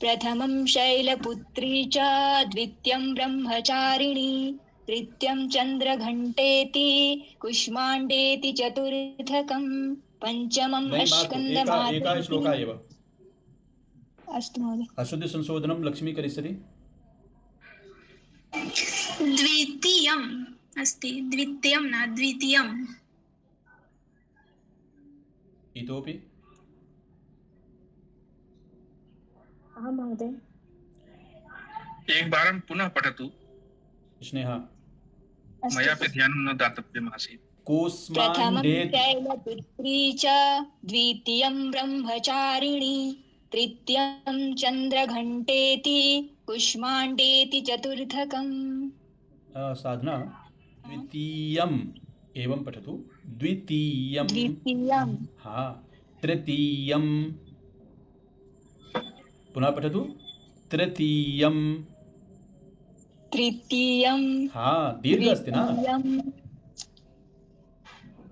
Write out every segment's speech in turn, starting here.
प्रथमं शैलपुत्री च द्वितीयं ब्रह्मचारिणी तृतीयं चन्द्रघण्टेति कुष्माण्डेति चतुर्थकं पंचमम् नहीं मास्तु एका श्लोका एव। अस्तु महोदय। अशुद्धि संशोधनं लक्ष्मी करिष्यति। द्वितीयम् अस्ति, द्वितीयं न द्वितीयम्। इतोपि महोदय। एकवारं पुनः पठतु। स्नेहा मयापि ध्यानं न दातव्यमासीत्। प्रथमं शैलपुत्री च द्वितीयं ब्रह्मचारिणी तृतीयं चन्द्रघण्टेति कुष्माण्डेति चतुर्थकम्। साधना द्वितीयम् एवं पठतु। द्वितीयं हाँ तृतीयं पुनः पठतु। तृतीयं हाँ दीर्घ अस्ति न,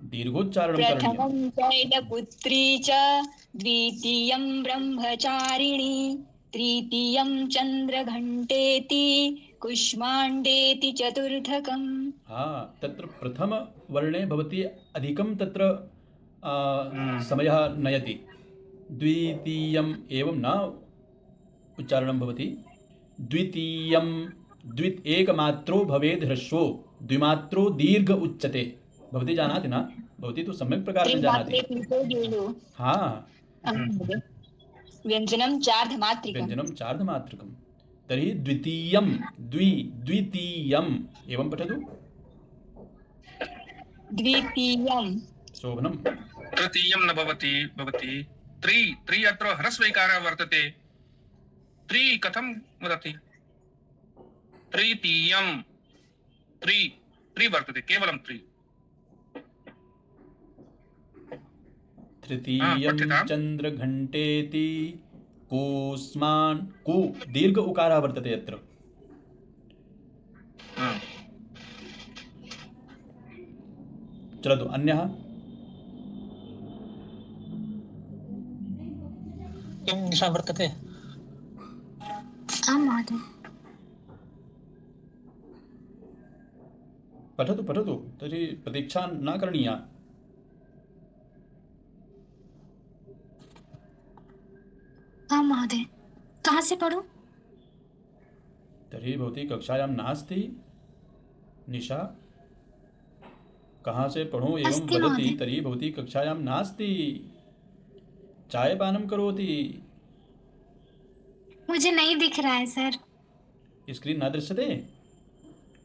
दीर्घोच्चारणं करणीयम्। प्रथमं शैलपुत्री च द्वितीयं ब्रह्मचारिणी तृतीयं चन्द्रघण्टेति कुष्माण्डेति चतुर्थकम्। हाँ तत्र प्रथम वर्णे भवति अधिकं तत्र समयः नयति। द्वितीयम् एवं न उच्चारणं भवति। द्वितीयं एकमात्रो भवेद् ह्रस्वो द्विमात्रो दीर्घ उच्यते। भवती जानाति न? भवती तु सम्यक् प्रकारेण जानाति। हाँ व्यञ्जनं चार्धमात्रिकं। तर्हि द्वितीयं द्वितीयम् एवं पठतु। द्वितीयं शोभनं। तृतीयं न भवति त्रि अत्र ह्रस्वैकारः वर्तते। त्रि कथं वदति? तृतीयं त्रि वर्तते, केवलं त्रि। तृतीयं चन्द्रघण्टेति कूष्मान् कु दीर्घ उकारः वर्तते अत्र। चलतु अन्यः। किं निशा वर्तते? आं महोदय। पठतु तर्हि प्रतीक्षा न करणीया। हाँ महोदय। कहाँ से पढ़ूं? तर्हि भवती कक्षायां नास्ति निशा। कहाँ से पढूं एवं वदति तर्हि भवती कक्षायां नास्ति। चायपानं करोति। मुझे नहीं दिख रहा है सर। स्क्रीन न दृश्यते?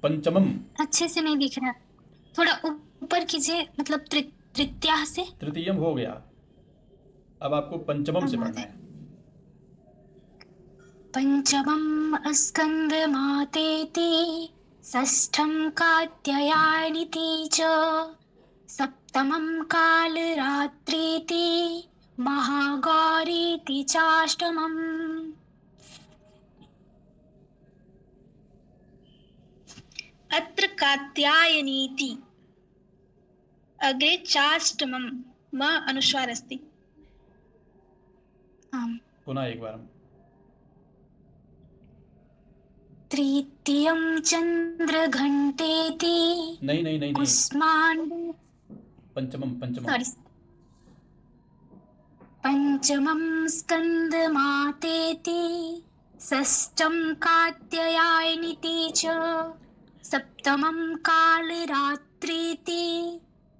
पंचमम अच्छे से नहीं दिख रहा, थोड़ा ऊपर कीजिए, मतलब तृतीया से। तृतीयम हो गया, अब आपको पंचमम से पढ़ना है। पंचमं स्कंदमातेति षष्ठं कात्यायनीति च सप्तमं कालरात्रीति महागौरीति चाष्टमम्। अत्र कात्यायनीति अग्रे चाष्टमं म अनुस्वार अस्ति। आम्। पुनः एक बार। तृतीयं चन्द्रघण्टेति नहीं कुष्माण्ड पंचमम सॉरी पंचमं स्कंदमातेति षष्ठं कात्यायनीति च सप्तमं कालरात्रीति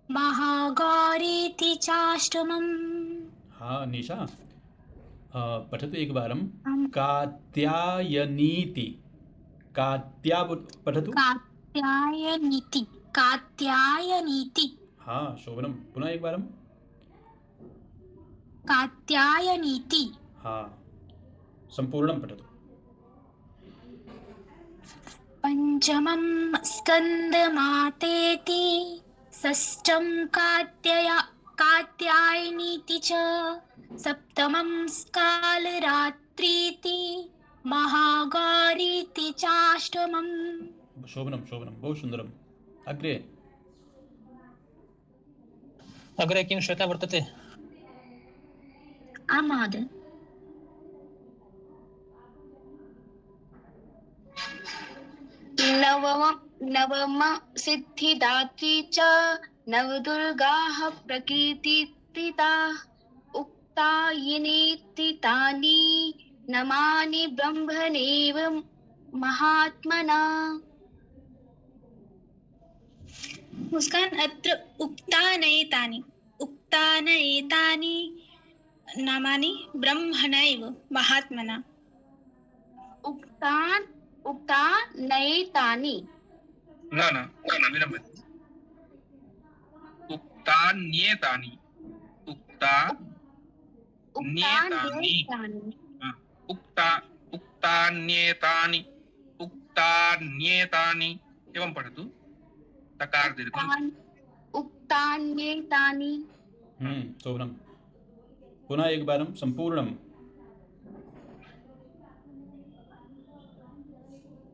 महागौरीति चाष्टमम्। हाँ निशा पठतु एक बारं। कात्यायनीति पठतु। कात्यायनीति। हाँ शोभनम, पुनः एक बारं। कात्यायनीति। हाँ संपूर्णं पठतु। पंचमं स्कंदमातेति षष्ठं कात्यायनीति च सप्तमं कालरात्रीति महागौरीति चाष्टमम्। शोभनम बहु सुंदरम। अग्रे किं श्वेता वर्तते? आं महोदय। नवम सिद्धिदात्री च नवदुर्गाः प्रकीर्तिताः उक्तायनेति तानि नमानि ब्रह्मणेव महात्मना। मुस्कान, अत्र उक्तानयेतानि नामानि ब्रह्मणैव महात्मना। उक्तानयेतानि न विलम्बित उक्तान्येतानि उक्तान्येतानि एवं पठतु तकार दीर्घम उक्तान्येतानि। शोभनम। पुनः एक बार संपूर्णम।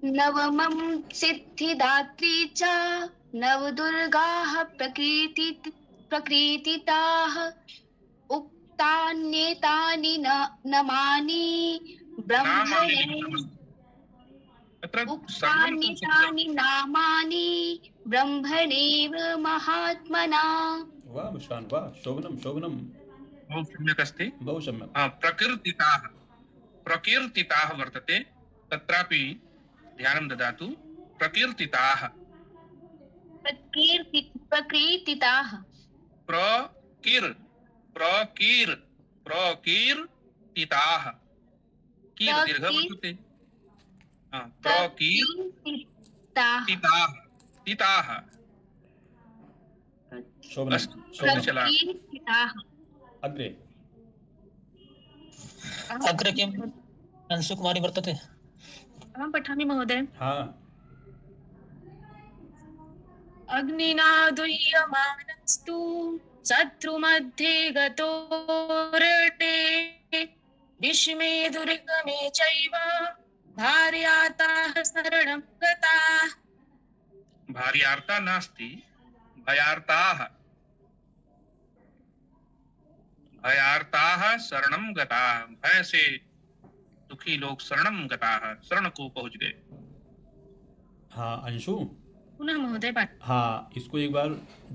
नवमं सिद्धिदात्री च नवदुर्गाः प्रकीर्तिताः उक्तान्येतानि नमानि ब्रह्मणे। उक्तान्येतानि नामानि ब्रह्मणेव महात्मना। वाह मुस्कान, वाह, शोभनम शोभनम। बहु सम्यक् अस्ति। बहु सम्यक्। प्रकीर्तिताः वर्तते, तत्रापि ध्यानं ददातु। प्रकीर्तिताः प्रकीर्तिताः प्रकीर्तिताः कीर् दीर्घ वर्तते। प्रकीर्तिताः शोभनम शोभनम। अग्रे अग्रे किम् अंशुकुमारी वर्तते? अहं पठामि महोदय। हाँ। अग्निना दुह्यमानस्तु शत्रुमध्ये गतो रटे विषमे दुर्गमे चैव भार्याताः शरणं गताः। भार्यार्ता नास्ति, भयार्ताः शरणं गताः। भय से दुखी लोग शरणं गताः, शरण को पहुंच गए। हाँ अंशु। पुनः महोदय पाठ। हाँ, इसको एक बार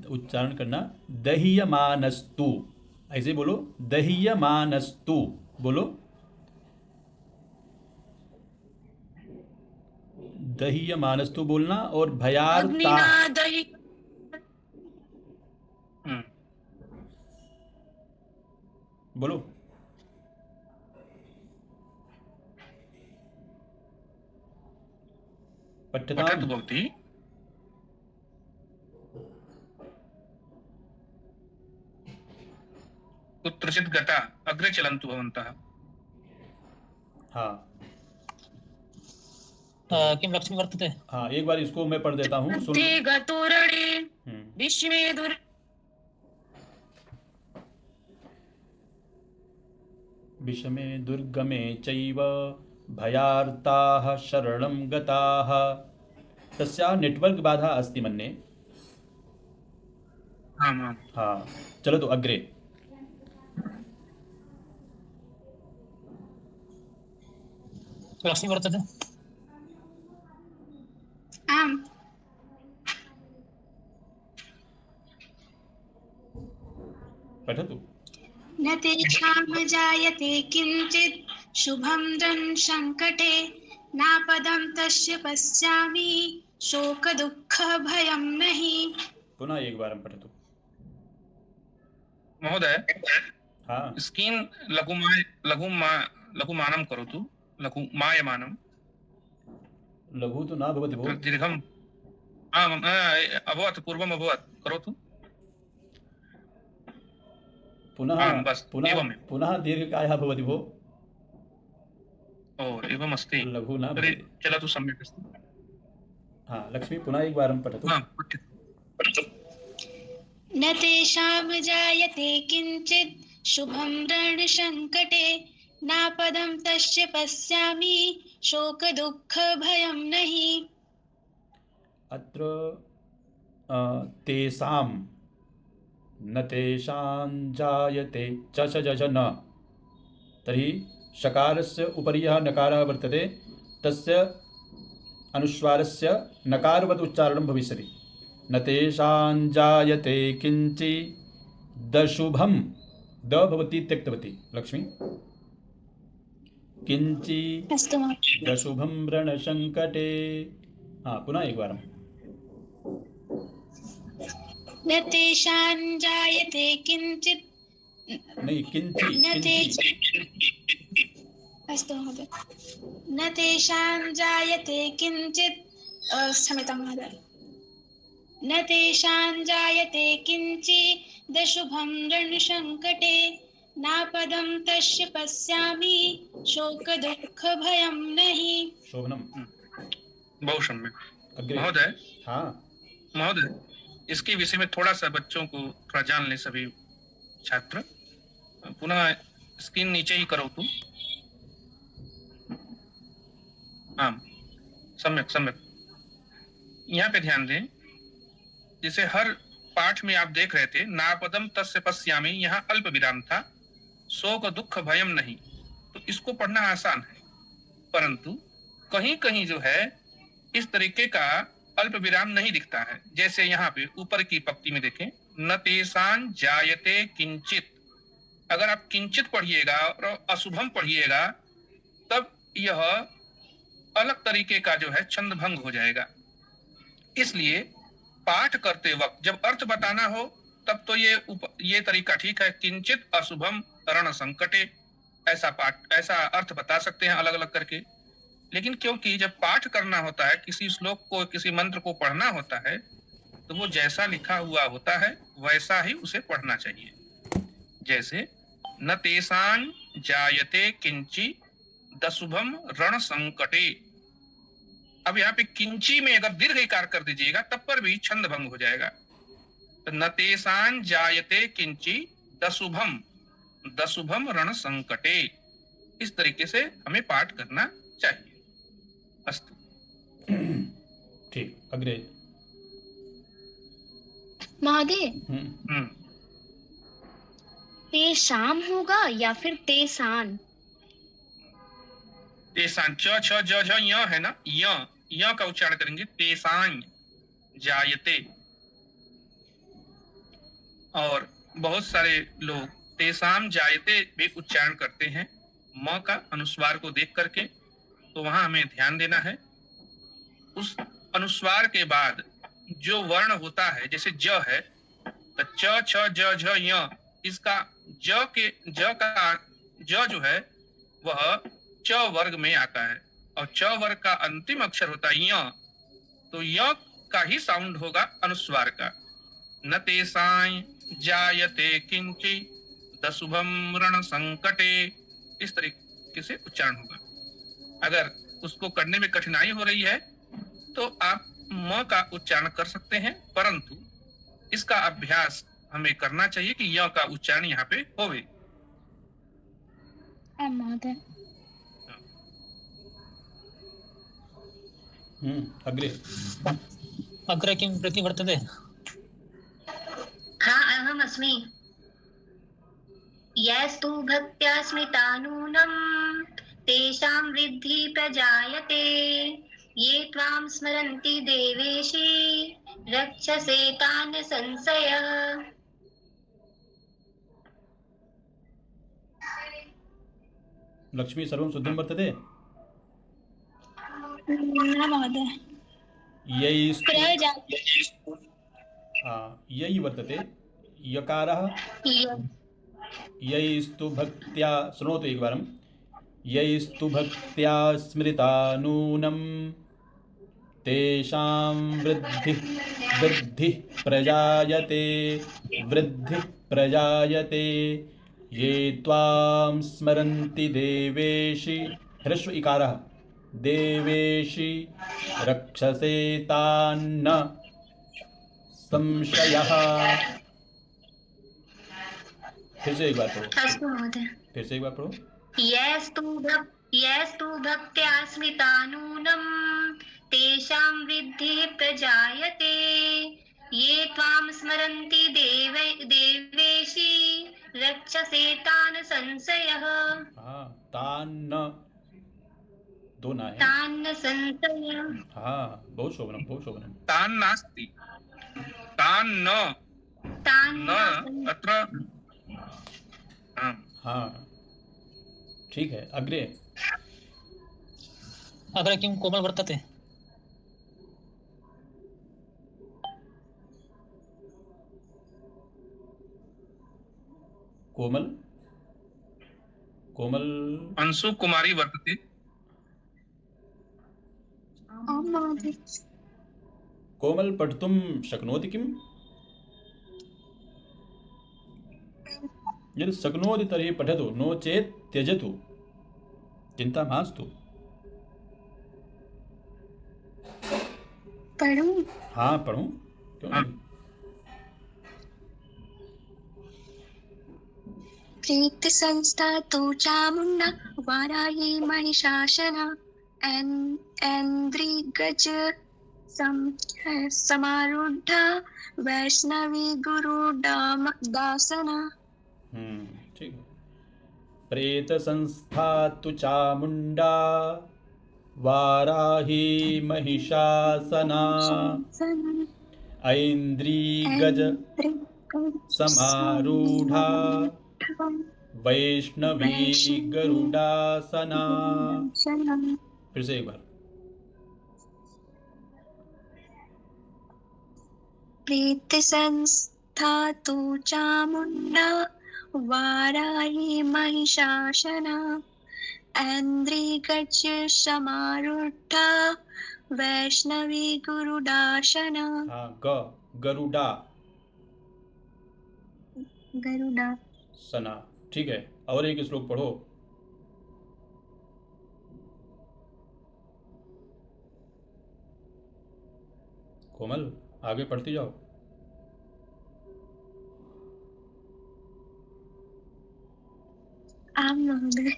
उच्चारण करना। दह्यमानस्तु, ऐसे बोलो। दह्यमानस्तु बोलो। दह्यमानस्तु बोलना और भयार्ता बोलो। पठतु भवती। कुत्रचित् गता, अग्रे चलन्तु भवन्तः। हाँ किं लक्ष्मी वर्तते? हाँ, एक बार इसको मैं पढ़ देता हूँ, सुन। गतो रणे विषमे विषमे दुर्गमे चैव भयार्ताः शरणं गताः। तस्याः नेटवर्क बाधा अस्ति मन्ये। आम्। हाँ, चलतु अग्रे। लक्ष्मी वर्तते? आम्। पठतु। न तेषां जायते किंचित् शुभं संकटे नापदं तस्य पश्यामि शोक दुःख भयं नहि। पुनः एक बार पठतु। महोदय, हाँ। स्क्रीन् लघुमानं करोतु। लघुमायमानं। लघु तो न भवति भो। दीर्घम् अभवत्, पूर्वम् अभवत्, करोतु। पुनः दीर्घकायः भवति भो। ओ एवमस्ति। लघु न तर्हि भवति। चलतु, सम्यक् अस्ति। हाँ लक्ष्मी, पुनः एक बार पठतु। न तेषां जायते किंचित् शुभं रणसंकटे नापदं तस्य पश्यामि शोक दुःख भयं नहि। अत्र तेषां न तेषां जायते च न, तर्हि शकारस्य उपरि यः नकारः वर्तते तस्य अनुस्वारस्य नकारवत् उच्चारणं भविष्यति। न तेषां जायते किञ्चिदशुभं, द भवति त्यक्तवती लक्ष्मी, अस्तु महोदय। किञ्चिदशुभं रणसङ्कटे। हाँ, पुनः एक बार। न तेषां जायते किञ्चित् नहीं, किंची। अस्तु महोदय। न तेषां जायते किञ्चित् क्षम्यतां महोदय। न तेषां जायते किञ्चिदशुभं रणसङ्कटे नापदं तस्य पश्यामि शोकदुःखभयं नहि। शोभनम। बहुत सम्यक अग्रे। महोदय। हाँ, महोदय, इसके विषय में थोड़ा सा बच्चों को थोड़ा जान ले सभी छात्र। पुनः स्क्रीन नीचे ही करो तुम। हाँ, सम्यक सम्यक। यहाँ पे ध्यान दें, जैसे हर पाठ में आप देख रहे थे, नापदम तस्य पश्यामि, यहाँ अल्प विराम था, शोक दुख भयम नहीं। तो इसको पढ़ना आसान है, परंतु कहीं कहीं जो है इस तरीके का अल्प विराम नहीं दिखता है। जैसे यहाँ पे ऊपर की पंक्ति में देखें, न तेषां जायते किंचित। अगर आप किंचित पढ़िएगा और अशुभम पढ़िएगा तब यह अलग तरीके का जो है छंद भंग हो जाएगा। इसलिए पाठ करते वक्त जब अर्थ बताना हो तब तो ये तरीका ठीक है, किंचित अशुभम रण संकटे, ऐसा अर्थ बता सकते हैं अलग अलग करके। लेकिन क्योंकि जब पाठ करना होता है, किसी श्लोक को, किसी मंत्र को पढ़ना होता है, तो वो जैसा लिखा हुआ होता है वैसा ही उसे पढ़ना चाहिए। जैसे न तेषां जायते किंची दशुभम रण संकटे। अब यहाँ पे किंची में अगर दीर्घ इकार कर दीजिएगा तब पर भी छंद भंग हो जाएगा। तो न तेषां जायते किंची दशुभम रण संकटे, इस तरीके से हमें पाठ करना चाहिए। अस्तु। ठीक, अग्रे। महोदय, हम्म, तेषाम होगा या फिर तेसान? तेषां च छ ज झ य है ना, य का उच्चारण करेंगे, तेषां जायते। और बहुत सारे लोग तेषां जायते भी उच्चारण करते हैं म का अनुस्वार को देख करके, तो वहां हमें ध्यान देना है। उस अनुस्वार के बाद जो वर्ण होता है, जैसे ज है तो च छ ज झ य, इसका ज जो है वह च वर्ग में आता है और च वर्ग का अंतिम अक्षर होता है य, तो य का ही साउंड होगा अनुस्वार का। न तेषां जायते किंचि दशुभम रण संकटे, इस तरीके से उच्चारण होगा। अगर उसको करने में कठिनाई हो रही है तो आप म का उच्चारण कर सकते हैं, परंतु इसका अभ्यास हमें करना चाहिए कि य का उच्चारण यहाँ पे होवे। महोदय। अग्रे। अग्रे किं प्रति वर्तते? हाँ, अहमस्मि। यस्तु भक्त्या स्मृतानूनं तेषां वृद्धि प्रजायते, ये त्वां स्मरन्ति देवेशि रक्षसे तान् संशयः। लक्ष्मी, सर्वं शुद्धं वर्तते? न महोदय। ययि वर्तते यकारः। यैस्तु भक्त्या, शृणोतु एकवारं, यैस्तु भक्त्या स्मृता नूनं तेषां वृद्धिः प्रजायते, ये त्वां स्मरन्ति देवेशि, ह्रस्व इकारः, देवेशि रक्षसे तान्न संशयः। फिर से एक बार पढ़ो। अस्तु महोदय। फिर से एक बार पढ़ो। यस्तु भक्त्या स्मृतानूनं तेषां वृद्धिः प्रजायते, ये त्वां स्मरन्ति देवेशि रक्षसे तान् संशयः। तान्न दो ना है। तान्न संशय हाँ, बहु शोभनम, बहु शोभनम। तान् नास्ति, तान् न तान्न अत्र। आम्। हाँ, ठीक है। अग्रे। अग्रे किं कोमल वर्तते? कोमल, कोमल। अंशु कुमारी वर्तते। आं महोदय। कोमल पठितुं शक्नोति किम्? यदि शक्नोति तर्हि पठतु, नो चेत् त्यजतु, चिन्ता मास्तु। पढ़ूं? हाँ, पढ़ूं, क्यों हाँ। नहीं। प्रीति संस्था तो चामुंडा वाराही महिषासना ऐन्द्रिगज समारूढ़ा वैष्णवी गुरु दासना। ठीक है। प्रेत संस्था तु चामुंडा वाराही महिषासना ऐन्द्रिगज समारूढ़ा वैष्णवी गरुडासना। फिर से एक बार। प्रीत संस्था तो चामुंडा वाराही महिषासना ऐन्द्रिगज समारूढ़ा वैष्णवी गुरुडासना। हाँ, गरुड़ा गरुड़ा सना। ठीक है, और एक श्लोक पढ़ो। कोमल, आगे पढ़ती जाओ। आम महोदय।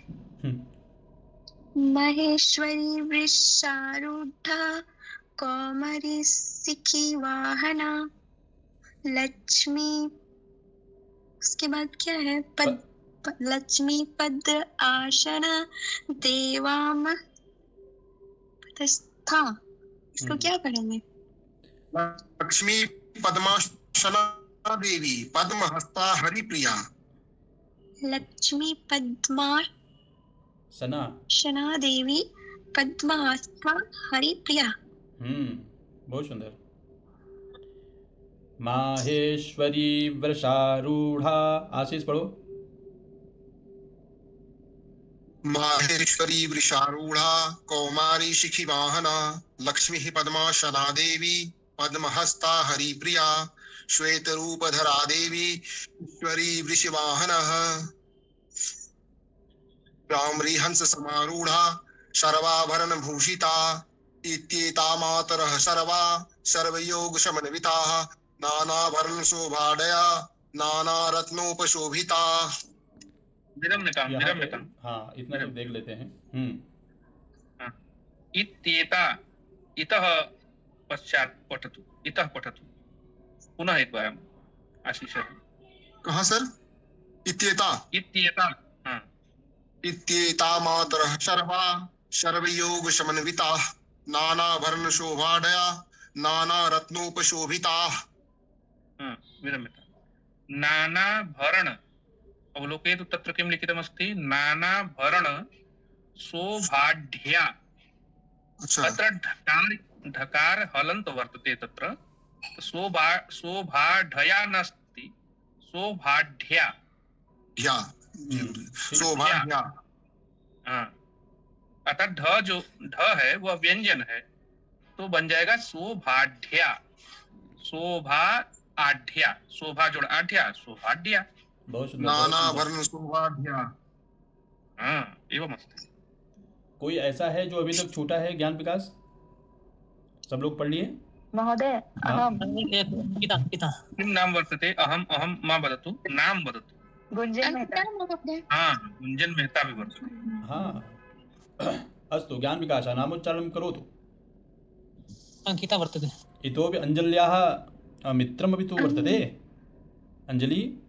महेश्वरी वृषारूढ़ा कौमारी सिखी वाहना लक्ष्मी। उसके बाद क्या है? लक्ष्मी पद आसना देवाम पदस्था। इसको क्या पढ़ेंगे? लक्ष्मी पद्मासना देवी पद्महस्ता हरिप्रिया। लक्ष्मी पद्मा सना शना देवी पद्महस्ता हरिप्रिया। बहुत सुंदर। माहेश्वरी वृषारूढ़ा। आशीष पढ़ो। माहेश्वरी वृषारूढ़ा कौमारी शिखी वाहना लक्ष्मी पद्मासना देवी पद्महस्ता हरिप्रिया श्वेत रूपधरा देवी ईश्वरी वृषवाहनः राम्री हंस समारूढ़ा सर्वाभरण भूषिता इत्येता मातरः सर्वा सर्वयोग समन्विताः नानाभरण शोभाडया नाना रत्नोपशोभिता। विरम्यताम्। हाँ, इतना तो देख लेते हैं। इत्येता इतः पश्चात पठतु, इतः पठतु पुनः एक बार आशीष। कहाँ सर? इत्येता इत्येता मातरः सर्वा सर्वयोग समन्विताः नानाभरण शोभाडया नाना रत्नोपशोभिताः। विरम्यता। नानाभरण अवलोकयतु तत्र किं लिखितमस्ति? नानाभरण शोभाढ्या। अच्छा। अत्र ढकार हलन्त वर्तते। तत्र शोभाढया नास्ति, शोभाढ्या। शोभाढ्या। अतः ढ है वह व्यंजन है, तो बन जाएगा शोभाढ्या। शोभा आढ्या, शोभा जोड़ आढ्या, शोभाढ्या। नानाभरण शोभाढ्या। एवं अस्ति। कोई ऐसा है जो अभी तक छूटा है? ज्ञान विकास सब लोग पढ़ लिए? महोदय पिता किं नाम वर्तते? अहं मा वदतु, नाम वदतु। गुंजन मेहता। गुंजन मेहता भी वर्तते। हाँ, अस्तु। ज्ञान विकास नामोच्चारणं करोतु। अंकिता वर्तते। इतोपि अंजल्याः मित्रमपि तु वर्तते। अंजलि,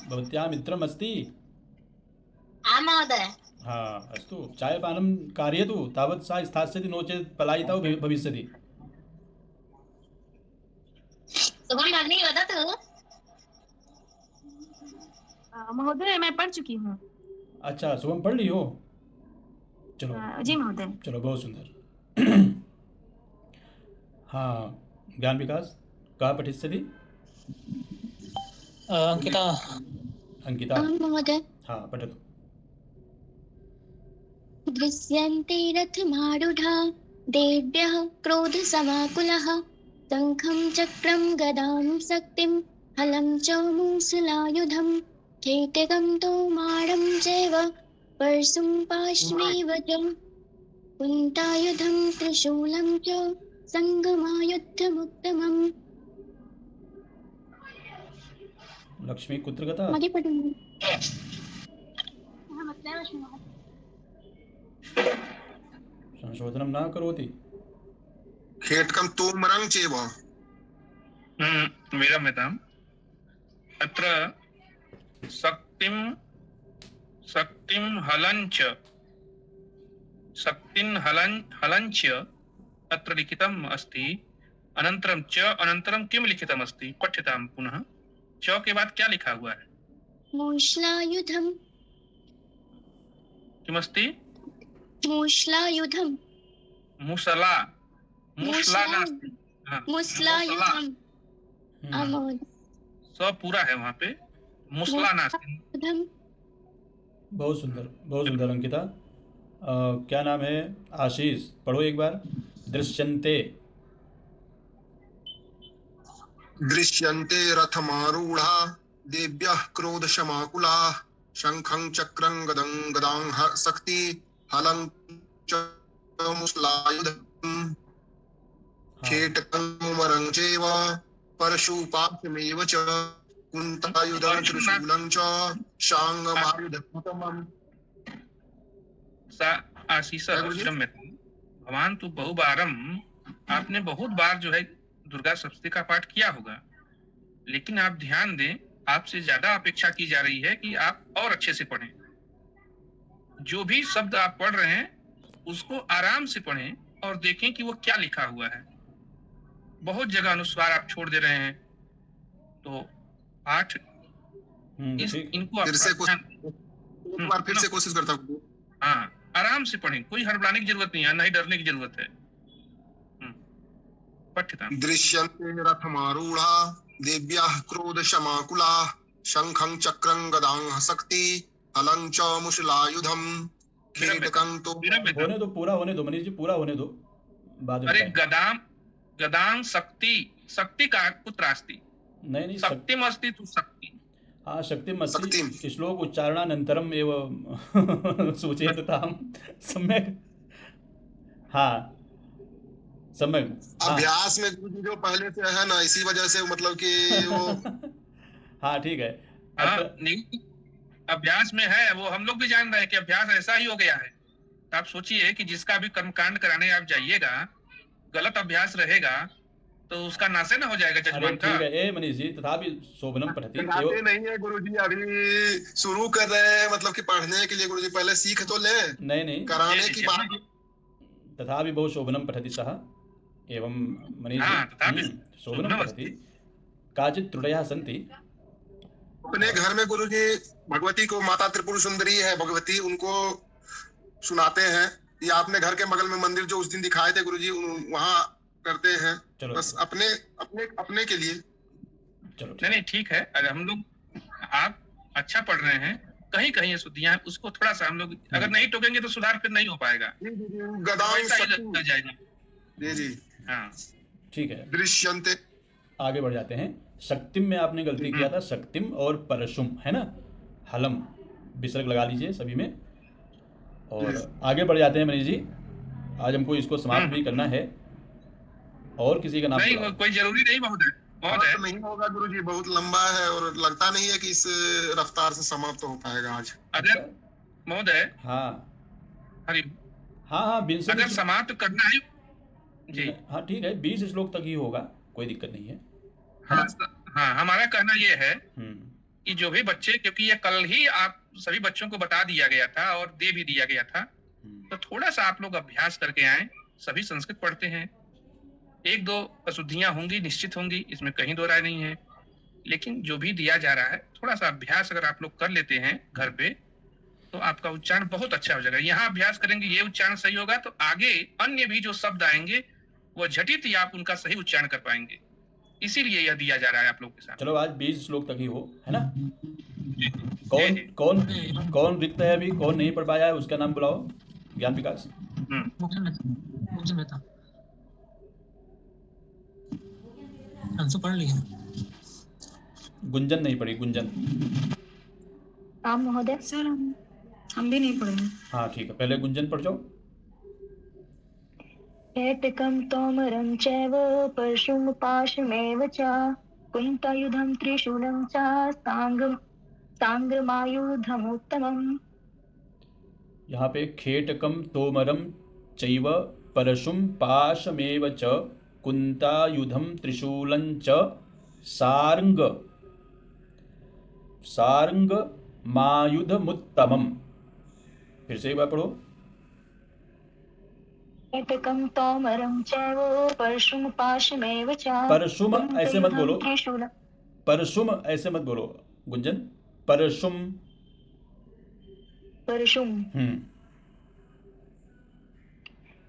भवत्याः मित्रम् अस्ति? आम् महोदय। हाँ अस्तु चायपानं कारयतु तावत् सा स्थास्यति नो चेत् पलायिता भविष्यति। शुभम भगिनी वदतु। महोदय मैं पढ़ चुकी हूँ। अच्छा शुभम पढ़ ली हो, चलो जी महोदय। चलो बहुत सुंदर। हाँ ज्ञान विकास कः पठिष्यति? अंकिता अंकिता आं महोदय। हाँ पठतु। दृश्यन्ते रथमारूढा देव्यः क्रोधसमाकुलः शङ्खं चक्रं गदां शक्तिं हलं च मूसलायुधं खेटकं तोमारं चैव परशुं पाश्मेव च कुन्तायुधं त्रिशूलं च सङ्गमायुद्धमुत्तमम्। लक्ष्मी कुत्र गता? आगे पढ़ूंगी। संशोधनं न करोति। खेटकं तोमरं चैव। विरम्यताम्। अत्र शक्तिं हलञ्च अत्र लिखितम् अस्ति। अनन्तरं किं लिखितम् अस्ति? पठ्यतां पुनः। च के बाद क्या लिखा हुआ है? मूसलायुधं। किमस्ति? मूसलायुधं। मुसला नास्ति। हाँ, मूसलायुधं। आं महोदय। स पूरा है वहाँ पे, मुसला नास्ति। बहुत सुंदर अंकिता। क्या नाम है? आशीष पढ़ो एक बार। दृश्यन्ते दृश्यन्ते रथमारूढ़ा देव्यः क्रोधशमाकुलाः शङ्खं चक्रं गदां शक्ति हलं च मुसलायुधं खेटकं तोमरं चैव परशुपाशमेव च कुन्तायुधं त्रिशूलं च शाङ्गमायुधमुत्तमम्। आशीष भगवान तो आपने बहुत बार जो है दुर्गा सप्तशती का पाठ किया होगा, लेकिन आप ध्यान दें, आपसे ज्यादा अपेक्षा की जा रही है कि आप और अच्छे से पढ़ें। जो भी शब्द आप पढ़ रहे हैं उसको आराम से पढ़ें और देखें कि वो क्या लिखा हुआ है। बहुत जगह अनुस्वार आप छोड़ दे रहे हैं, तो पाठ इनको फिर से एक बार फिर से कोशिश करता हूँ। हाँ आराम से पढ़ें, कोई हड़बड़ाने की जरूरत नहीं है, नहीं डरने की जरूरत है। दृश्यन्ते रथमारूढ़ा देव्याः क्रोधशमाकुलाः शङ्खं चक्रं गदां शक्ति हलं च मुसलायुधं खेटकं तो। होने दो, पूरा होने दो मनीष जी, पूरा होने दो, बाद में। अरे गदां शक्ति का कुत्र अस्ति? नहीं शक्तिम अस्ति तु शक्ति। हाँ शक्तिम अस्ति। श्लोक उच्चारणानन्तरम् एव सूचयतां सम्यक्। हाँ सम्यक। अभ्यास में जो पहले से है ना, इसी वजह से मतलब कि वो हाँ ठीक है। नहीं अभ्यास में है, वो हम लोग भी जान रहे हैं कि अभ्यास ऐसा ही हो गया है। तो आप सोचिए कि जिसका भी कर्मकांड कराने आप जाइएगा, गलत अभ्यास रहेगा तो उसका नाशे ना हो जाएगा जजमान का। ठीक है ए मनीष जी, तथापि शोभनम पठति। नहीं है गुरुजी, अभी शुरू कर रहे हैं, मतलब कि पढ़ने के लिए गुरुजी पहले सीख तो ले। नहीं कराने की बात। तथापि बहु शोभनम पठति सः एवं मनीष शोभनम पठति। काचित् त्रुटयः सन्ति। अपने घर में गुरुजी भगवती को, माता त्रिपुर सुंदरी है भगवती, उनको सुनाते हैं, या अपने घर के बगल में मंदिर जो उस दिन दिखाए थे गुरुजी, वहाँ करते हैं। बस अपने के लिए। चलो नहीं ठीक है। अगर हम लोग, आप अच्छा पढ़ रहे हैं, कहीं कहीं ये शुद्धियां, उसको थोड़ा सा हम लोग अगर नहीं टोकेंगे तो सुधार फिर नहीं हो पाएगा। जी हाँ ठीक है। दृश्यन्ते। आगे बढ़ जाते हैं। शक्तिम में आपने गलती किया था, शक्तिम और परशुम है ना, हलम विसर्ग लगा लीजिए सभी में। और आगे बढ़ जाते हैं मनीष जी, आज हमको इसको समाप्त भी करना है। और किसी का नाम नहीं, कोई जरूरी नहीं महोदय। नहीं होगा गुरुजी, बहुत लंबा है और लगता नहीं है कि इस रफ्तार से समाप्त हो पाएगा आज। अगर महोदय हाँ हरि हाँ अगर समाप्त करना है जी, हाँ ठीक है, 20 श्लोक तक ही होगा, कोई दिक्कत नहीं है। हाँ हमारा कहना ये है कि जो भी बच्चे, क्योंकि ये कल ही आप सभी बच्चों को बता दिया गया था और दे भी दिया गया था, तो थोड़ा सा आप लोग अभ्यास करके आए। सभी संस्कृत पढ़ते हैं, एक दो अशुद्धियां होंगी, निश्चित होंगी, इसमें कहीं दो राय नहीं है, लेकिन जो भी दिया जा रहा है थोड़ा सा अभ्यास अगर आप लोग कर लेते हैं घर पे, तो आपका उच्चारण बहुत अच्छा हो जाएगा। यहाँ अभ्यास करेंगे, ये उच्चारण सही होगा तो आगे अन्य भी जो शब्द आएंगे वो झटित ही आप उनका सही उच्चारण कर पाएंगे। इसीलिए यह दिया जा रहा है आप लोग के साथ। चलो आज 20 श्लोक तक ही हो, है ना? जी, कौन जी। कौन कौन रिक्त है अभी, कौन नहीं पढ़ पाया है, उसका नाम बुलाओ। ज्ञान विकास। गुंजन मेहता अंशु पढ़ लिया। गुंजन नहीं पढ़ी, गुंजन। आम महोदय। सर हम भी नहीं पढ़े। हाँ ठीक है, पहले गुंजन पढ़ जाओ। एटकं तोमरं चैव परशुं पाशमेव च कुन्तायुधं त्रिशूलं च सांग्रमायुधमुत्तमम्। यहाँ पे खेटकम तोमरम चैव परशुम पाशमेव च कुंतायुधम त्रिशूलं च सार्ंग मायुधमुत्तमम। फिर से एक बार पढ़ो। एटकं तोमरं चैव परशुं पाशमेव च परशुम ऐसे मत बोलो, त्रिशूलं। परशुम ऐसे मत बोलो गुंजन, परशुम। परशुं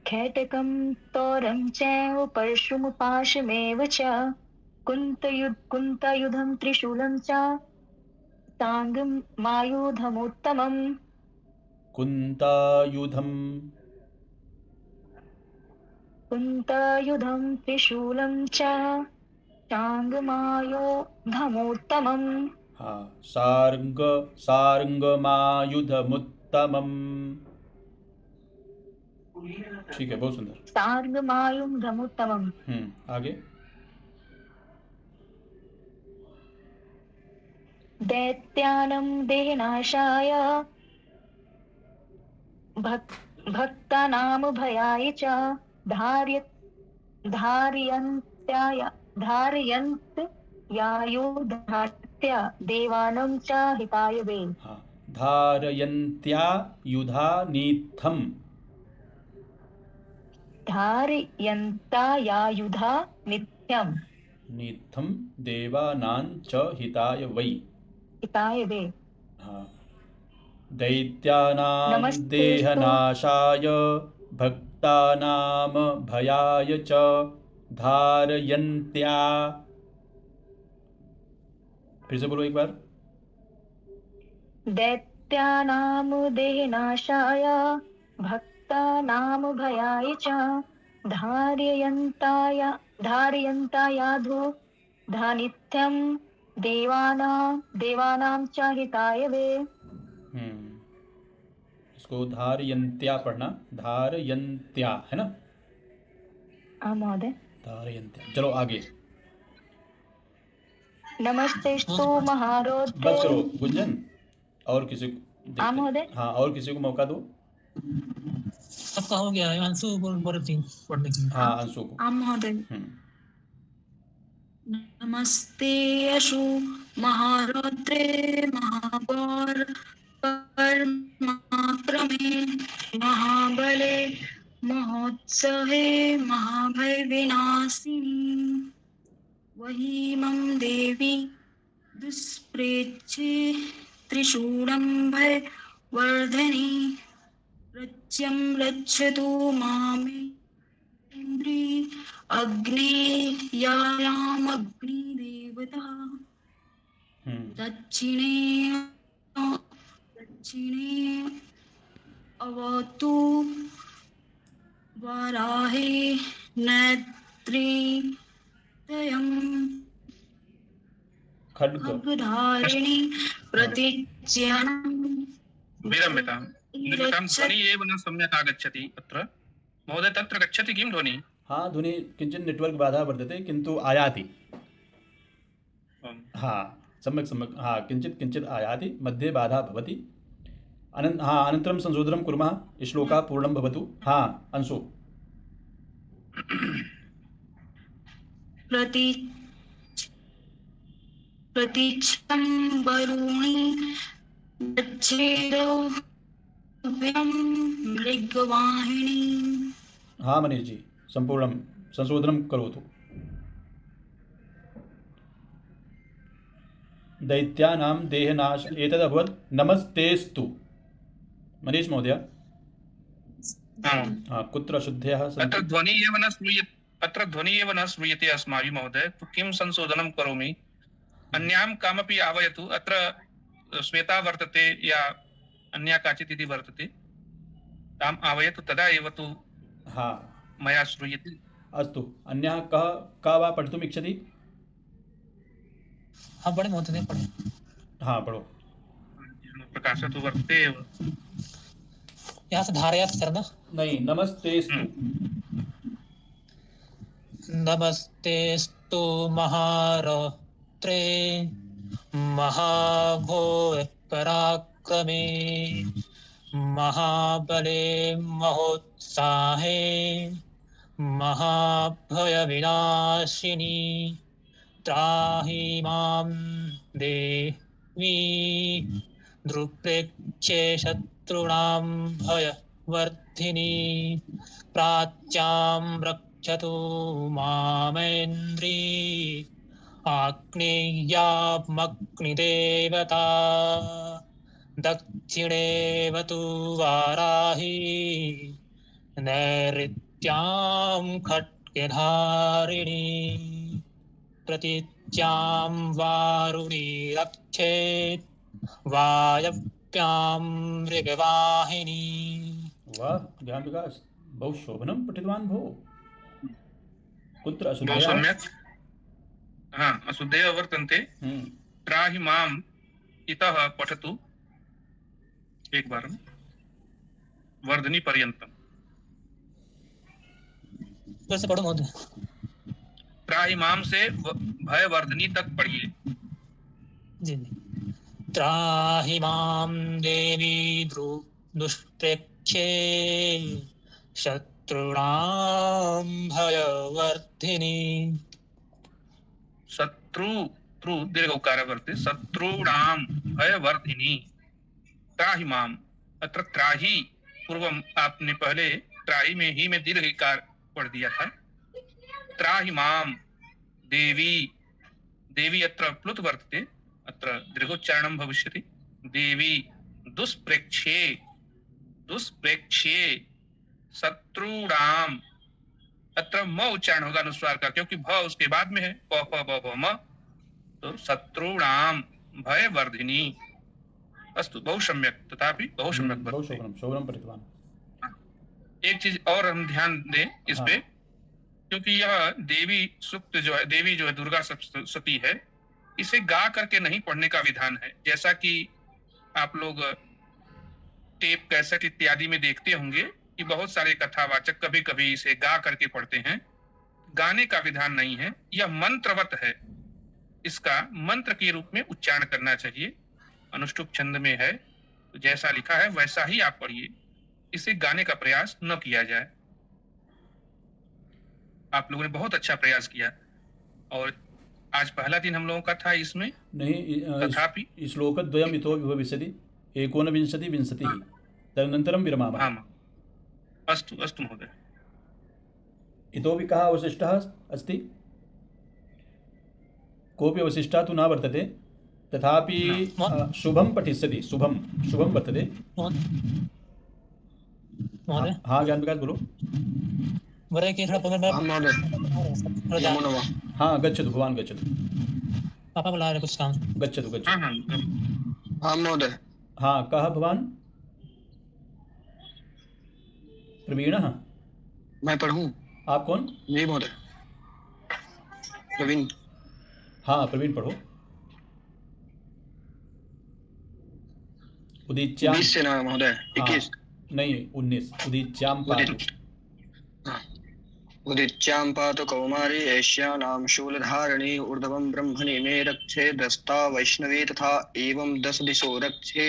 खेटकं तोरं चैव परशुं पाशमेव च कुन्तयुधं त्रिशूलं च सांगमायुधमुत्तमम्। कुन्तयुधं त्रिशूलं च सांगमायुधमुत्तमम्। हाँ, सार्ंगमायुधमुत्तमम। ठीक है, बहुत सुंदर। सांगमायुधमुत्तमम्। आगे। दैत्यानं देहनाशाय भक्तानां भयाय च धारयन्त्यायुधात्या देवानं च हिताय वे। हाँ, धारयन्त्यायुधानीथम। धारयन्त्यायुधा नित्यम्। नीथम देवानां च हिताय वै। हिताय वे। हाँ, दैत्यानां नमस्तेस्तु देहनाशाय भक्तानां भयाय च धारयन्त्या। फिर से बोलो एक बार। दैत्यानां देहनाशाय भक्तानां भयाय च धारयन्तायाधो धानित्यं देवानां च हिताय वे। इसको धारयन्त्या पढ़ना, धारयन्त्या, है ना? हाँ महोदय। धारयन्त्या। चलो आगे। नमस्तेस्तु महारौद्रे। बस करो गुंजन, और किसी को देखते हैं। महोदय। हाँ, और किसी को मौका दो। सबका हो गया है, अंशु बोल रही पढ़ने के लिए। हाँ, अंशु को। आम महोदय। नमस्ते यशु महारौद्रे महागौर परमाक्रमे महाबले महोत्सवे महाभय विनाशिनी वहीमं देवी दुष्प्रेक्षे त्रिशूलं भय वर्धनी रच्यं रक्षतु मामेन्द्री अग्नेयामग्निदेवता दक्षिणे अवतु वराहे नेत्रितयम् खड्गधारिणी प्रतिज्ञानम्। विरम्यतां ध्वनि एव न सम्यक् आगच्छति अत्र। महोदय तत्र गच्छति किं ध्वनि? हाँ, ध्वनि किञ्चित् नेट्वर्क् बाधा वर्तते, किन्तु आयाति। हाँ, सम्यक्। हाँ, किञ्चित् आयाति, मध्ये बाधा भवति। अनन्तरं संशोधनं कुर्मः। श्लोकः पूर्णं भवतु। हाँ, अंशु। प्रतीक्षं वरुणि गच्छेदो व्यं मृगवाहिनी। हाँ मनीष जी, संपूर्णं संशोधनं करोतु। दैत्यानां देहनाश एतदभवत् नमस्तेस्तु। मनीष महोदय, हाँ, कुत्र अशुद्धयः अत्र सन्ति? ध्वनिः एव न श्रूयते अस्माभिः महोदय, तो किं संशोधनं करोमि? अन्यां कामपि आह्वयतु। अत्र श्वेता वर्तते या अन्या काचित् इति वर्तते, ताम् आह्वयतु, तदा एव तु हाँ, मया श्रूयते। अस्तु। अन्यः कः वा पठितुम् इच्छति? हाँ पढ़े महोदय, पढ़े। हाँ, पढ़ो। प्रकाशः तु वर्तते एव। यहाँ से धारया से करना। नहीं, नमस्तेस्तु। नमस्तेस्तु महारौद्रे महाघोर पराक्रमे महाबले महोत्साहे महाभय विनाशिनी त्राहि मां देवी द्रुप्रेक्षे शत्रूणां भयवर्धिनी प्राच्यां रक्षतु मामेन्द्री आग्नेयामग्निदेवता दक्षिणेवतु वाराही नैऋत्यां खड्गधारिणी प्रतीच्यां वारुणी रक्षेत् वायव्यां मृगवाहिनी। वाह, ज्ञान विकास, बहु शोभनं पठितवान् भो। कुत्र बहु अशुद्धयः? सम्यक्। हाँ, अशुद्धयः वर्तन्ते। त्राहि माम् इतः पठतु एकवारं वर्धनी पर्यन्तम्। फिर से पढ़ो महोदय। त्राहि माम से भयवर्धनी तक पढ़िए। जी जी। त्राहि मां देवी दुष्प्रेक्षे शत्रूणां भयवर्धिनी। त्रू दीर्घ उकार वर्ते, शत्रूणां भयवर्धिनी। त्राहि माम, अत्र त्राहि पूर्वम आपने पहले त्राहि में ही में दीर्घ इकार पढ़ दिया था। त्राहि माम देवी, देवी अत्र प्लुत वर्तते, अत्र दीर्घोच्चारणं भविष्यति। देवी दुष्प्रेक्षे, दुष्प्रेक्षे शत्रूणाम, अत्र म उच्चारण होगा अनुस्वार का, क्योंकि भ उसके बाद में है, प फ ब भ म, तो शत्रूणाम भयवर्धिनी। अस्तु, बहु सम्यक, तथापि बहु सम्यक बहु शोभनं, शोभनं पठितवान्। एक चीज और हम ध्यान दें इस पे, क्योंकि यह देवी सूक्त जो है, देवी जो है दुर्गा सप्तशती है, इसे गा करके नहीं पढ़ने का विधान है। जैसा कि आप लोग टेप कैसेट इत्यादि में देखते होंगे कि बहुत सारे कथावाचक कभी कभी इसे गा करके पढ़ते हैं। गाने का विधान नहीं है, यह मंत्रवत है। इसका मंत्र के रूप में उच्चारण करना चाहिए। अनुष्टुप छंद में है, तो जैसा लिखा है वैसा ही आप पढ़िए, इसे गाने का प्रयास न किया जाए। आप लोगों ने बहुत अच्छा प्रयास किया, और आज पहला दिन हम लोगों का था इसमें। नहीं, तथापि श्लोकद्वयम् इतोपि भविष्यति, 19 विंशतिः, तदनन्तरं विरमामः। आम्, अस्तु अस्तु महोदय। इतोपि कः अवशिष्टः अस्ति? कोऽपि अवशिष्टः तु न वर्तते, तथापि शुभं पठिष्यति। शुभं वर्तते। महोदय, हाँ ज्ञान विकास बोलो। वरे के थोड़ा पकड़ में। हाँ, गच्छतु, भवान् गच्छतु। पापा बुला रहे कुछ काम। गच्छतु। हाँ महोदय। हाँ, कः भवान्? प्रवीणः? मैं पढ़ूं? आप कौन? जी महोदय, प्रवीण। हाँ, प्रवीण पढ़ो। उदीच्यां 20 से ना महोदय, 21 नहीं, 19। उदीच्यां पातु। उदीच्यां पातु कौमारी एष्यानां शूलधारिणी ऊर्ध्वं ब्रह्मणि मे रक्षे दस्ता वैष्णवी तथा एवं 10 दिशो रक्षे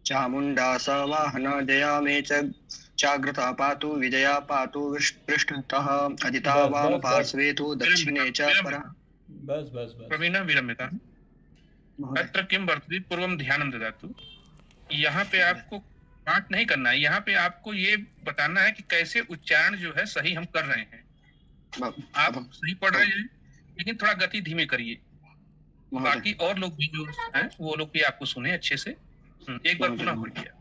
चामुण्डा स वाहना जया मे च चाग्रता पातु विजया पातु पृष्ठतः अजिता वाम पार्श्वे तु दक्षिणे च परः। बस प्रवीण विरम्यता। महोदय। अत्र किम वर्तते पूर्वम ध्यानं ददातु। यहाँ पे आपको पाठ नहीं करना है, यहाँ पे आपको ये बताना है कि कैसे उच्चारण जो है सही हम कर रहे हैं। आप सही पढ़ रहे हैं, लेकिन थोड़ा गति धीमे करिए, बाकी और लोग भी जो हैं वो लोग भी आपको सुने अच्छे से। एक बार पुनः पढ़िए।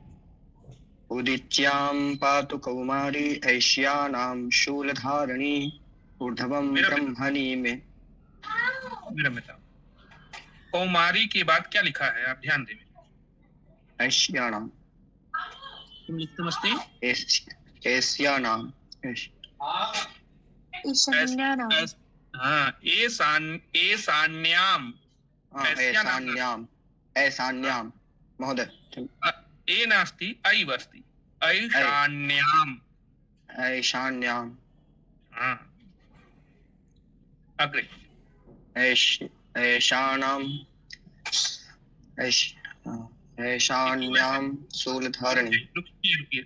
उदित्यां पातु कौमारी ऐश्यानां शूलधारिणी ऊर्ध्वं ब्रह्मणि में। मेरा मित्र, कौमारी के बाद क्या लिखा है आप ध्यान दें। ऐश्यानां तुम लिखते मस्ती ऐश्यानां ईशान्यानां हाँ ऐसान्याम ऐसान्यां महोदय। ए नास्ति ऐ अस्ति ऐशान्याम। ऐशान्यां हाँ अग्रे ऐशानां ऐशान्यां शूलधारिणी। रुकिए।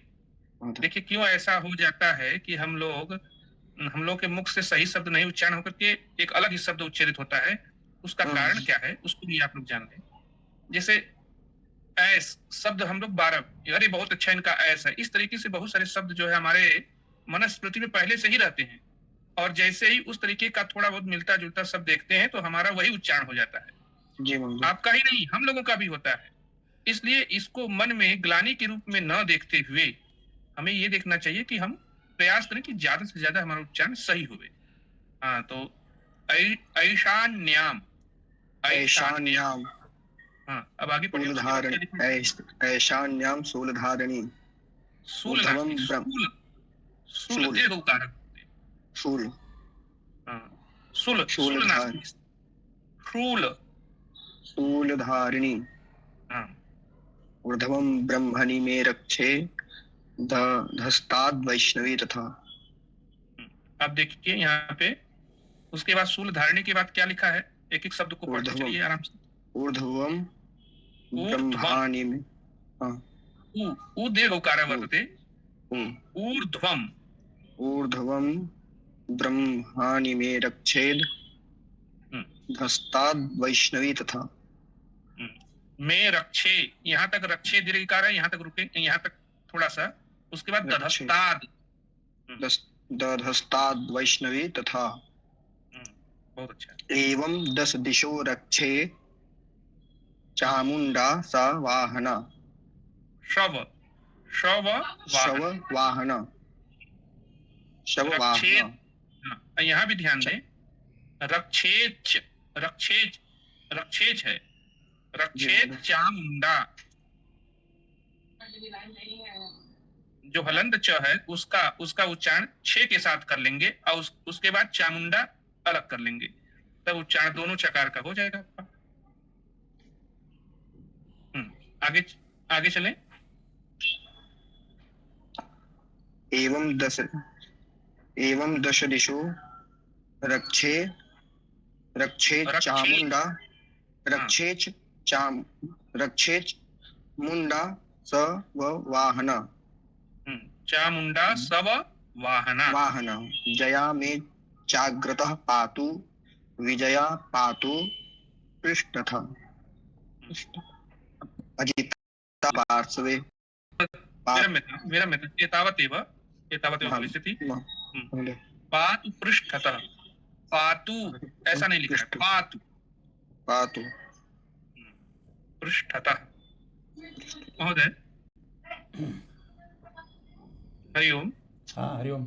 देखिए क्यों ऐसा हो जाता है कि हम लोग के मुख से सही शब्द नहीं उच्चारण होकर के एक अलग ही शब्द उच्चारित होता है। उसका कारण क्या है उसको भी आप लोग जान लें। जैसे ऐस शब्द हम लोग 12, अरे बहुत अच्छा इनका ऐस है, इस तरीके से बहुत सारे शब्द जो है हमारे मनस्मृति में पहले से ही रहते हैं, और जैसे ही उस तरीके का थोड़ा बहुत मिलता जुलता शब्द देखते हैं तो हमारा वही उच्चारण हो जाता है। जी आपका ही नहीं हम लोगों का भी होता है। इसलिए इसको मन में ग्लानि के रूप में न देखते हुए हमें ये देखना चाहिए कि हम प्रयास करें कि ज्यादा से ज्यादा हमारा उच्चारण सही होवे। हाँ तो ऐशान्याम ऐशान्याम। हाँ अब आगे पढ़िए। ऐशान्याम शूलधारिणी शूल दीर्घ उकार शूल शूलधारिणी ऊर्ध्वं ब्रह्मणि में रक्षे धस्ताद् वैष्णवी तथा। अब देखिए यहाँ पे उसके बाद शूल धारणी के बाद क्या लिखा है, एक एक शब्द को पढ़ते चलिए आराम से। ऊर्ध्वं ब्रह्मणि में ऊ दीर्घ उकार वर्तते ऊर्ध्वं ब्रह्मणि में रक्षेद धस्ताद् वैष्णवी तथा। में रक्षे, यहाँ तक रक्षे दीर्घकार है, यहाँ तक रुके, यहाँ तक थोड़ा सा, उसके बाद दधस्ताद् वैष्णवी तथा। बहुत अच्छा। एवं 10 दिशो रक्षे चामुंडा सा वाहना। शव वाहन। यहाँ भी ध्यान दें, रक्षेच है, रक्षेत चामुंडा। जो हलंत च है उसका उच्चारण छे के साथ कर लेंगे और उसके बाद चामुंडा अलग कर लेंगे, तब उच्चारण दोनों चकार का हो जाएगा आपका। आगे चलें। एवं दश दिशो रक्षे चामुंडा रक्षेच मुंडा स वाहना। चामुंडा सव वाहना। जया में जाग्रतः पातु विजया पातु पृष्ठतः। अजिता पार्श्वे। मेरा मित्र एतावदेव भविष्यति। पातु पृष्ठतः। पातु ऐसा नहीं लिखा है, पातु पृष्ठतः। महोदय हरिओम। हाँ हरिओम।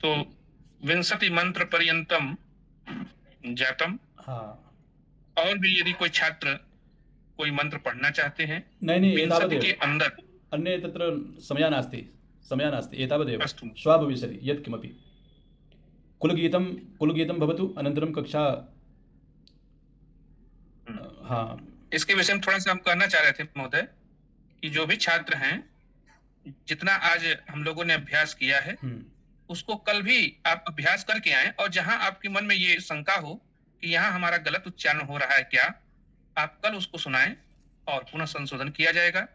तो 20 मंत्र पर्यंतम जातम। हाँ और भी यदि कोई छात्र कोई मंत्र पढ़ना चाहते हैं नहीं 20 के अंदर अन्य तत्र समया नास्ति एतावदेव। अस्तु। श्वाभविष्यति यत्किमपि कुलगीतं भवतु अनन्तरं कक्षा। हाँ इसके विषय में थोड़ा सा हम कहना चाह रहे थे महोदय कि जो भी छात्र हैं जितना आज हम लोगों ने अभ्यास किया है उसको कल भी आप अभ्यास करके आए, और जहां आपके मन में ये शंका हो कि यहाँ हमारा गलत उच्चारण हो रहा है क्या, आप कल उसको सुनाएं और पुनः संशोधन किया जाएगा।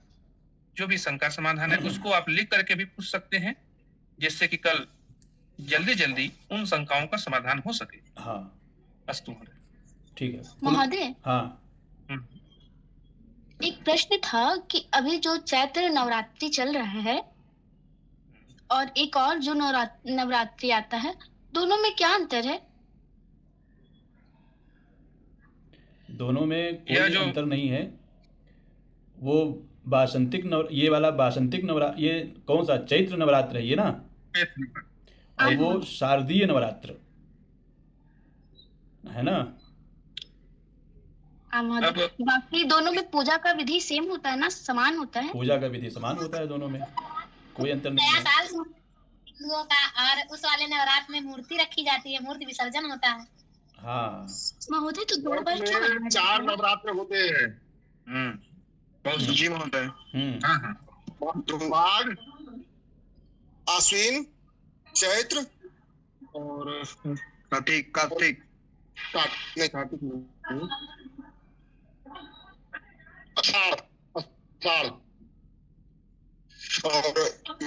जो भी शंका समाधान है उसको आप लिख करके भी पूछ सकते हैं, जिससे कि कल जल्दी उन शंकाओं का समाधान हो सके। हाँ अस्तु। ठीक है। महोदय, हाँ, एक प्रश्न था कि अभी जो चैत्र नवरात्रि चल रहा है और एक और जो नवरात्रि आता है, दोनों में क्या अंतर है? दोनों में यह कोई जो अंतर नहीं है। वो ये वाला बासंतिक नवरात्र, ये कौन सा चैत्र नवरात्र है ये ना, और वो शारदीय नवरात्र है ना। हाँ महोदय, अब बाकी दोनों में पूजा का विधि सेम होता है ना, समान होता है? पूजा का विधि समान होता है दोनों में, कोई अंतर नहीं नया है। साल हिंदुओं का, और उस वाले नवरात्र में मूर्ति रखी जाती है, मूर्ति विसर्जन होता है। हाँ, महोदय, तो 2 बार क्यों में मनाया 4 जाता है? नवरात्र होते हैं। बहुत जी महोदय। हाँ हाँ माघ, आश्विन, चैत्र और कार्तिक कार्तिक कार्तिक नहीं, आषाढ़ आषाढ़। और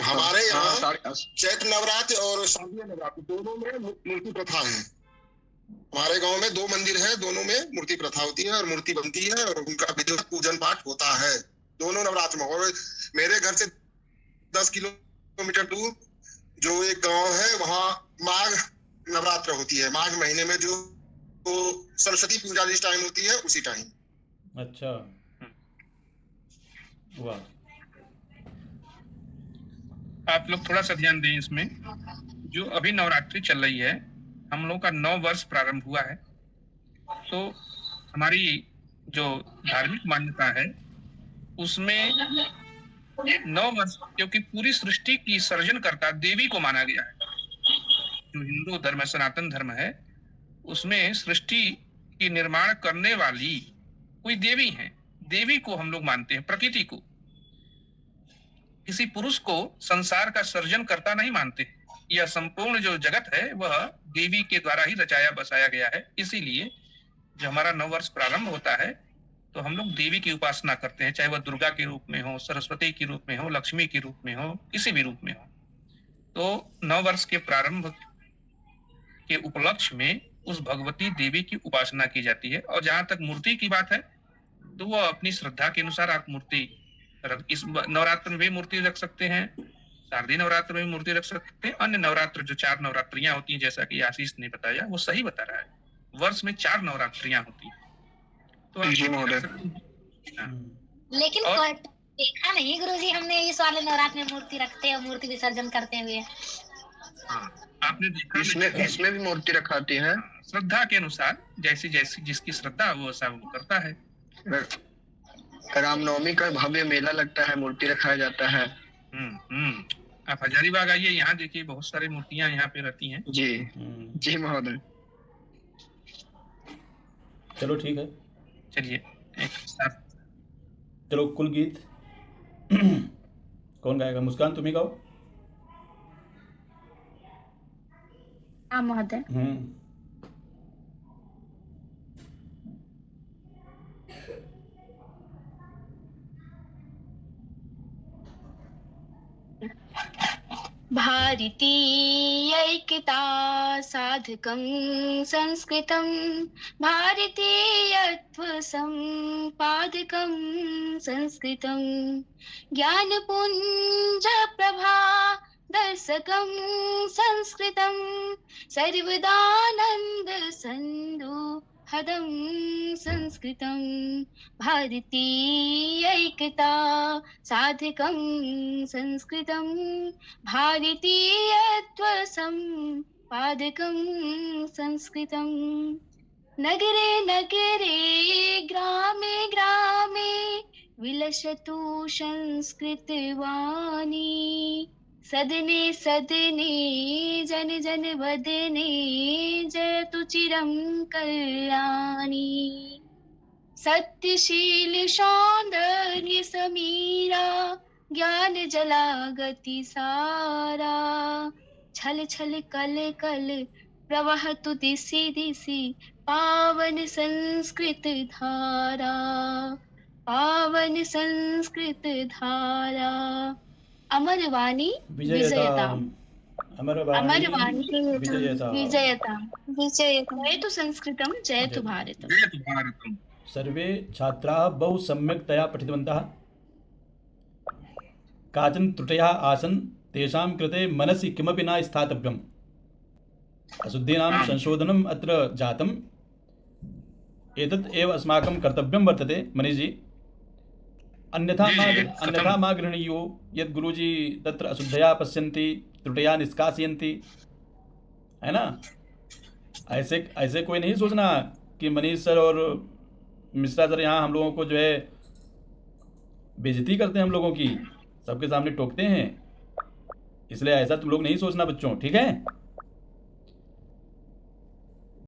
हमारे यहाँ चैत्र नवरात्र और शारदीय नवरात्र दोनों में मूर्ति प्रथा है। हमारे गांव में 2 मंदिर है, दोनों में मूर्ति प्रथा होती है और मूर्ति बनती है और उनका विधिवत पूजन पाठ होता है दोनों नवरात्र में। और मेरे घर से 10 किलोमीटर दूर जो एक गांव है, वहाँ माघ नवरात्र होती है। माघ महीने में जो सरस्वती पूजा जिस टाइम होती है उसी टाइम। अच्छा, वाह। आप लोग थोड़ा सा ध्यान दें इसमें। जो अभी नवरात्रि चल रही है, हम लोग का 9 वर्ष प्रारंभ हुआ है। तो हमारी जो धार्मिक मान्यता है उसमें 9 वर्ष, क्योंकि पूरी सृष्टि की सर्जनकर्ता देवी को माना गया है। जो हिंदू धर्म है, सनातन धर्म है, उसमें सृष्टि की निर्माण करने वाली कोई देवी है। देवी को हम लोग मानते हैं, प्रकृति को। किसी पुरुष को संसार का सर्जन करता नहीं मानते। यह संपूर्ण जो जगत है वह देवी के द्वारा ही रचाया बसाया गया है। इसीलिए जब हमारा 9 वर्ष प्रारंभ होता है तो हम लोग देवी की उपासना करते हैं, चाहे वह दुर्गा के रूप में हो, सरस्वती के रूप में हो, लक्ष्मी के रूप में हो, किसी भी रूप में हो। तो 9 वर्ष के प्रारंभ के उपलक्ष्य में उस भगवती देवी की उपासना की जाती है। और जहां तक मूर्ति की बात है तो वह अपनी श्रद्धा के अनुसार आप मूर्ति इस नवरात्र में भी मूर्ति रख सकते हैं, शारदीय नवरात्र में भी मूर्ति रख सकते हैं। अन्य नवरात्र जो 4 नवरात्रियां होती हैं, जैसा कि आशीष ने बताया, वो सही बता रहा है। वर्ष में 4 नवरात्रियां होती हैं, तो आप जी महोदय। रख सकते हैं। हाँ। लेकिन और देखा नहीं गुरुजी हमने इस वाले नवरात्र में मूर्ति रखते और मूर्ति विसर्जन करते हुए। आपने देखा इसमें भी मूर्ति रखाती है। श्रद्धा के अनुसार, जैसी जैसी जिसकी श्रद्धा वो ऐसा वो करता है। रामनवमी का भव्य मेला लगता है, मूर्ति रखाया जाता है। आप हजारीबाग आइए, यहाँ देखिए बहुत सारी मूर्तियां यहाँ पे रहती हैं। जी जी महोदय। चलो ठीक है, चलिए एक साथ। चलो कुल गीत कौन गाएगा? मुस्कान तुम ही गाओ। हाँ महोदय। भारतीयैक्यता साधकं संस्कृतं, भारतीयत्वसम्पादकं संस्कृतं, ज्ञानपुञ्जप्रभा दर्शकं संस्कृतं, सर्वदानन्दसन्दोहदं संस्कृतं, भारतीयैक्यता साधकं संस्कृतं, भारतीयत्वसम्पादकं संस्कृतं, नगरे नगरे ग्रामे ग्रामे विलसतु संस्कृतवाणी, सदने सदने जन जन वदने जयतु चिरं कल्याणी, सत्यशील सौंदर्य समीरा ज्ञान जला गति सारा, छल छल कल कल प्रवहतु दिशि दिशि पावन संस्कृत धारा, पावन संस्कृत धारा, अमर वाणी विजयताम। अमरवाणी अमरवाणी विजयता विजयता विजयता जयतु संस्कृतं जयतु भारतम्। जयतु भारतम्। सर्वे छात्राः बहु सम्यक्तया पठितवन्तः। काचन त्रुटयः आसन्, तेषां कृते मनसि किमपि न स्थातव्यम्। अशुद्धीनां संशोधनम् अत्र जातम्। एतत् एव अस्माकं कर्तव्यं वर्तते मनीष जी। अन्यथा मा गृह्णीयो यद् गुरुजी तत्र अशुद्धया पश्यन्ति, त्रुटया निष्कासयन्ति, है ना। ऐसे कोई नहीं सोचना कि मनीष सर और मिश्रा सर यहाँ हम लोगों को जो है बेइज्जती करते हैं, हम लोगों की सबके सामने टोकते हैं। इसलिए ऐसा तुम लोग नहीं सोचना बच्चों, ठीक है।